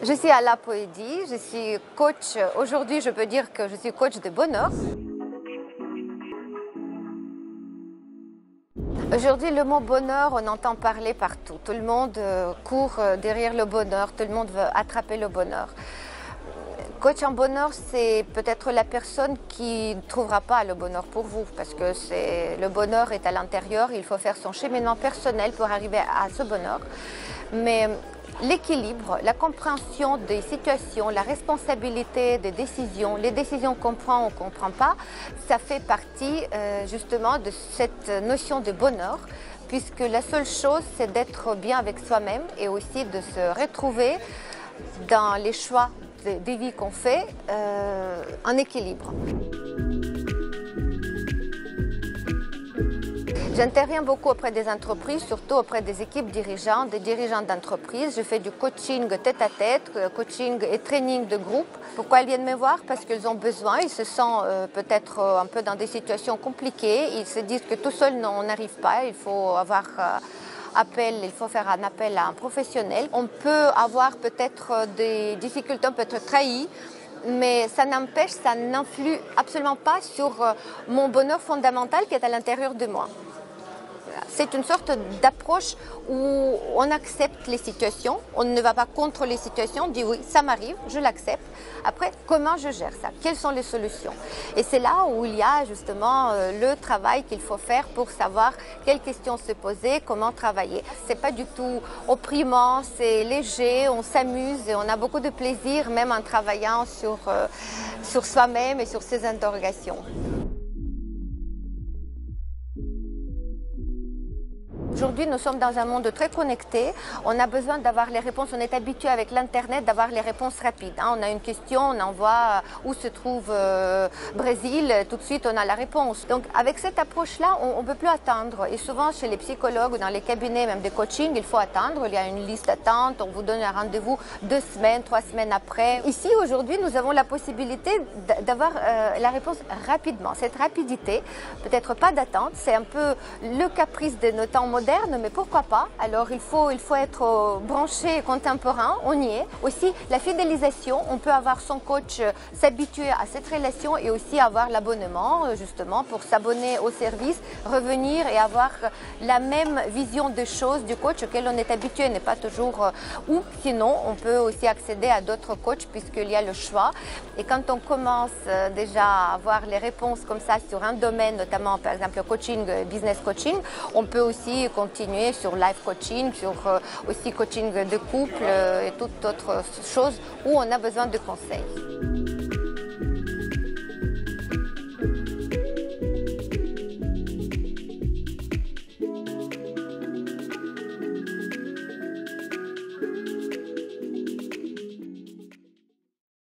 Je suis Ala Poedi, je suis coach. Aujourd'hui, je peux dire que je suis coach de bonheur. Aujourd'hui, le mot bonheur, on entend parler partout. Tout le monde court derrière le bonheur, tout le monde veut attraper le bonheur. Coach en bonheur, c'est peut-être la personne qui ne trouvera pas le bonheur pour vous, parce que le bonheur est à l'intérieur, il faut faire son cheminement personnel pour arriver à ce bonheur. Mais l'équilibre, la compréhension des situations, la responsabilité des décisions, les décisions qu'on prend ou qu'on ne prend pas, ça fait partie justement de cette notion de bonheur, puisque la seule chose, c'est d'être bien avec soi-même et aussi de se retrouver dans les choix des vies qu'on fait en équilibre. J'interviens beaucoup auprès des entreprises, surtout auprès des équipes dirigeantes, des dirigeants d'entreprise. Je fais du coaching tête-à-tête, coaching et training de groupe. Pourquoi elles viennent me voir? Parce qu'elles ont besoin, ils se sentent peut-être un peu dans des situations compliquées. Ils se disent que tout seul, non, on n'arrive pas, il faut avoir il faut faire un appel à un professionnel. On peut avoir peut-être des difficultés, on peut être trahi, mais ça n'empêche, ça n'influe absolument pas sur mon bonheur fondamental qui est à l'intérieur de moi. C'est une sorte d'approche où on accepte les situations, on ne va pas contre les situations, on dit oui, ça m'arrive, je l'accepte. Après, comment je gère ça? Quelles sont les solutions? Et c'est là où il y a justement le travail qu'il faut faire pour savoir quelles questions se poser, comment travailler. C'est pas du tout opprimant, c'est léger, on s'amuse et on a beaucoup de plaisir même en travaillant sur soi-même et sur ses interrogations. Aujourd'hui, nous sommes dans un monde très connecté. On a besoin d'avoir les réponses. On est habitué avec l'Internet d'avoir les réponses rapides. On a une question, on envoie où se trouve Brésil. Tout de suite, on a la réponse. Donc, avec cette approche-là, on ne peut plus attendre. Et souvent, chez les psychologues ou dans les cabinets, même de coaching, il faut attendre. Il y a une liste d'attente. On vous donne un rendez-vous 2 semaines, 3 semaines après. Ici, aujourd'hui, nous avons la possibilité d'avoir la réponse rapidement. Cette rapidité, peut-être pas d'attente, c'est un peu le caprice de nos temps modernes. Mais pourquoi pas? Alors il faut être branché et contemporain, on y est. Aussi la fidélisation, on peut avoir son coach, s'habituer à cette relation et aussi avoir l'abonnement justement pour s'abonner au service, revenir et avoir la même vision des choses du coach auquel on est habitué, n'est pas toujours ou sinon on peut aussi accéder à d'autres coachs puisqu'il y a le choix. Et quand on commence déjà à avoir les réponses comme ça sur un domaine, notamment par exemple le coaching, business coaching, on peut aussi continuer sur life coaching, sur aussi coaching de couple et toute autre chose où on a besoin de conseils.